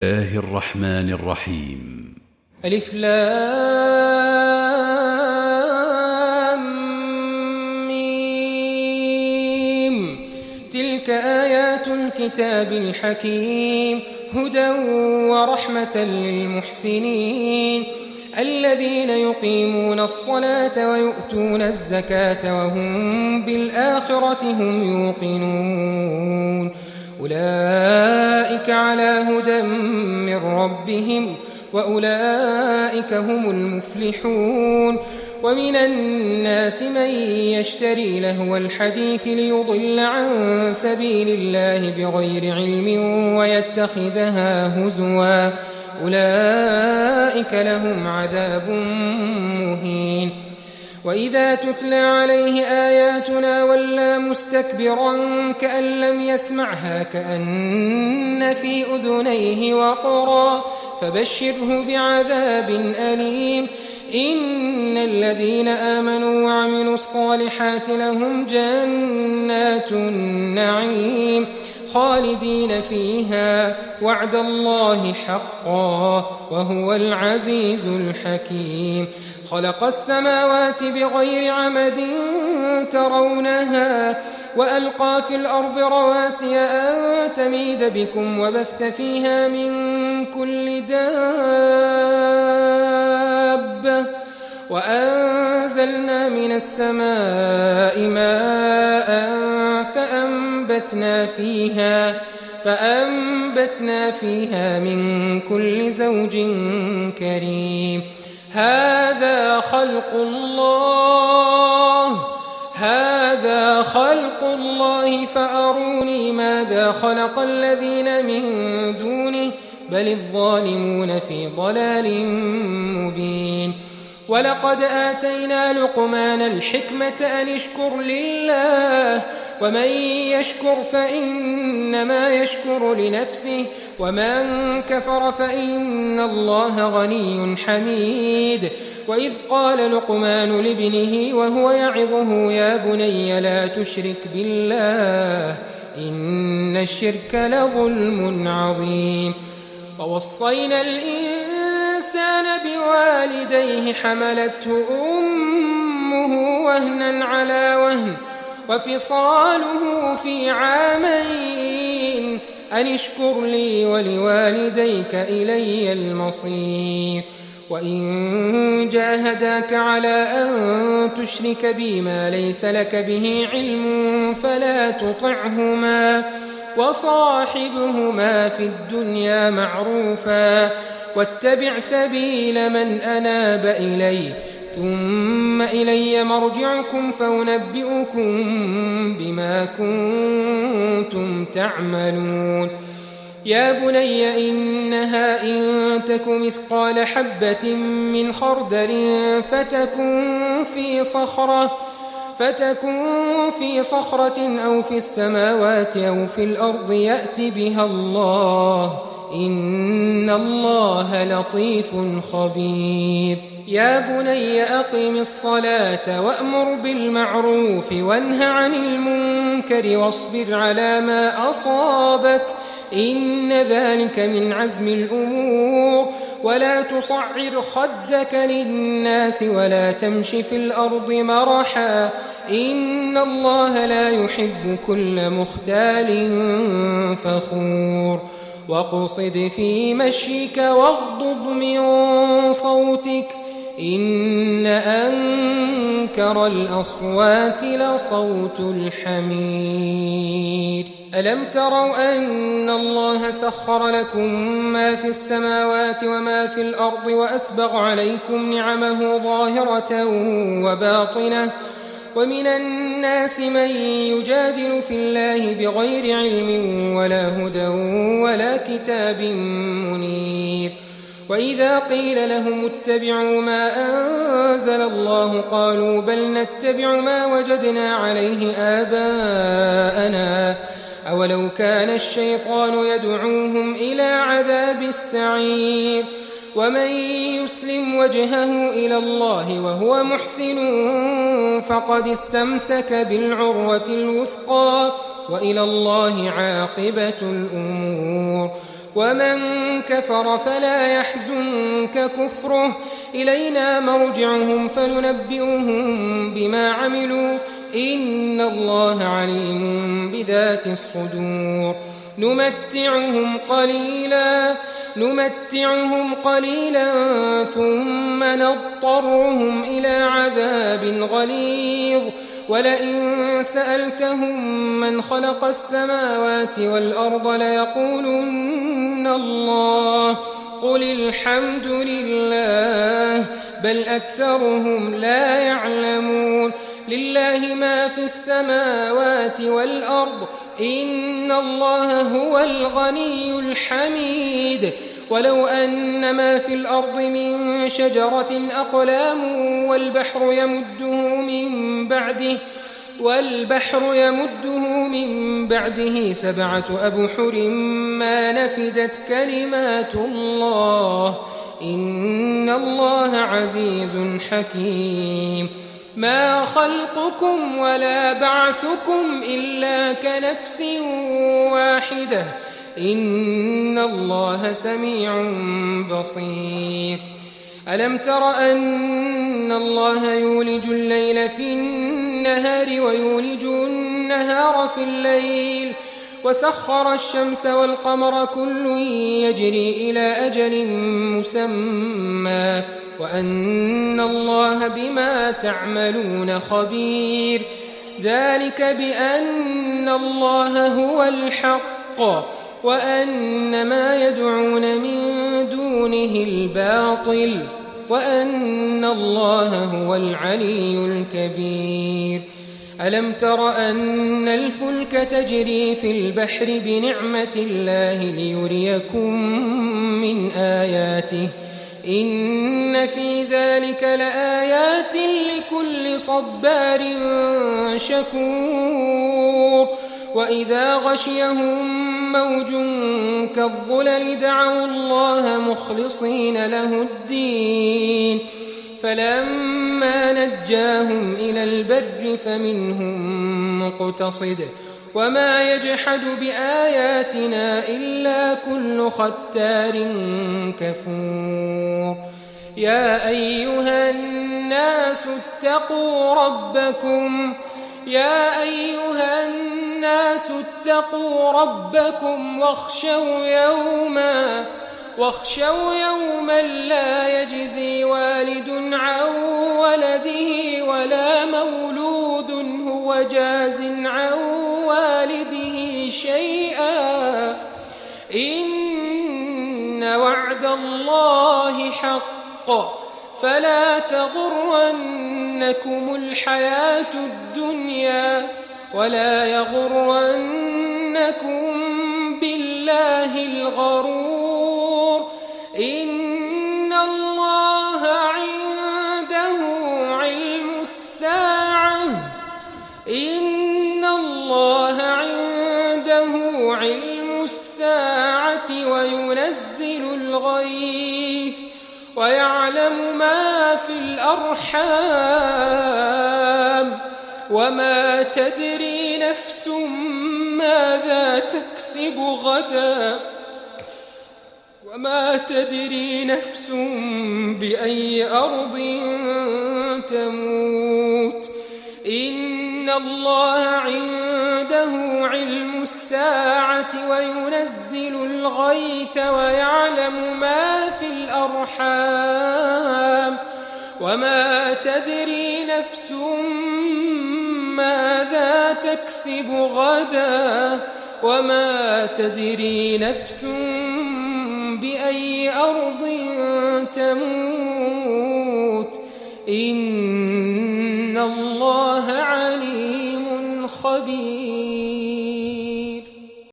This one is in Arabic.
الله الرحمن الرحيم. ألف لام ميم. تلك آيات الكتاب الحكيم هدى ورحمة للمحسنين الذين يقيمون الصلاة ويؤتون الزكاة وهم بالآخرة هم يوقنون أولئك على هدى من ربهم وأولئك هم المفلحون. ومن الناس من يشتري لهو الحديث ليضل عن سبيل الله بغير علم ويتخذها هزوا أولئك لهم عذاب مهين. وإذا تتلى عليه آياتنا ولى مستكبرا كأن لم يسمعها كأن في أذنيه وقرا فبشره بعذاب أليم. إن الذين آمنوا وعملوا الصالحات لهم جنات النعيم خالدين فيها وعد الله حقا وهو العزيز الحكيم. خلق السماوات بغير عمد ترونها وألقى في الأرض رواسي أن تميد بكم وبث فيها من كل دابة وأنزلنا من السماء ماء فأنبتنا فيها من كل زوج كريم. هذا خلق الله فأروني ماذا خلق الذين من دونه بل الظالمون في ضلال مبين. ولقد آتينا لقمان الحكمة أن اشكر لله ومن يشكر فإنما يشكر لنفسه ومن كفر فإن الله غني حميد. وإذ قال لقمان لابنه وهو يعظه يا بني لا تشرك بالله إن الشرك لظلم عظيم. ووصينا الإنسان بوالديه حملته أمه وهنا على وهن وفصاله في عامين أن اشكر لي ولوالديك إلي المصير. وإن جاهداك على أن تشرك بي ما ليس لك به علم فلا تطعهما وصاحبهما في الدنيا معروفا واتبع سبيل من أناب إلي ثم إلي مرجعكم فأنبئكم بما كنتم تعملون. يا بني إنها إن تك مثقال حبة من خردل فتكن في صخرة أو في السماوات أو في الأرض يأت بها الله إن الله لطيف خبير. يا بني أقم الصلاة وأمر بالمعروف وانه عن المنكر واصبر على ما أصابك إن ذلك من عزم الأمور. ولا تصعر خدك للناس ولا تمش في الأرض مرحا إن الله لا يحب كل مختال فخور. واقصد في مشيك واغضض من صوتك إن أنكر الأصوات لصوت الحمير. ألم تروا أن الله سخر لكم ما في السماوات وما في الأرض وأسبغ عليكم نعمه ظاهرة وباطنة ومن الناس من يجادل في الله بغير علم ولا هدى ولا كتاب منير. وإذا قيل لهم اتبعوا ما أنزل الله قالوا بل نتبع ما وجدنا عليه آباءنا أولو كان الشيطان يدعوهم إلى عذاب السعير. ومن يسلم وجهه إلى الله وهو محسن فقد استمسك بالعروة الوثقى وإلى الله عاقبة الأمور. ومن كفر فلا يحزنك كفره إلينا مرجعهم فننبئهم بما عملوا إن الله عليم بذات الصدور نمتعهم قليلا ثم نضطرهم إلى عذاب غليظ ولئن سألتهم من خلق السماوات والأرض ليقولن الله قل الحمد لله بل أكثرهم لا يعلمون لله ما في السماوات والأرض إن الله هو الغني الحميد ولو أن ما في الأرض من شجرة أقلام والبحر يمده من بعده 7 أبحر ما نفدت كلمات الله إن الله عزيز حكيم ما خلقكم ولا بعثكم إلا كنفس واحدة إن الله سميع بصير ألم تر أن الله يولج الليل في النهار ويولج النهار في الليل وسخر الشمس والقمر كل يجري إلى أجل مسمى وأن الله بما تعملون خبير ذلك بأن الله هو الحق وأن ما يدعون من دونه الباطل وأن الله هو العلي الكبير ألم تر أن الفلك تجري في البحر بنعمة الله ليريكم من آياته إن في ذلك لآيات لكل صبار شكور وإذا غشيهم موج كالظلل دعوا الله مخلصين له الدين فلما نجاهم إلى البر فمنهم مقتصد وما يجحد بآياتنا إلا كل ختار كفور يا أيها الناس اتقوا ربكم واخشوا يوما لا يجزي والد عن ولده ولا مولود هو جاز عن والده شيئا إن وعد الله حق فلا تغرنكم الحياة الدنيا ولا يغرنكم بالله الغرور إن الله عنده علم الساعة وينزل الغيث ويعلم ما في الأرحام وما تدري نفس ماذا تكسب غدا وما تدري نفس بأي أرض تموت إن الله عنده علم الساعة وينزل الغيث ويعلم ما في الأرحام وما تدري نفس ماذا تكسب غدا وما تدري نفس بأي أرض تموت إن الله عليم خبير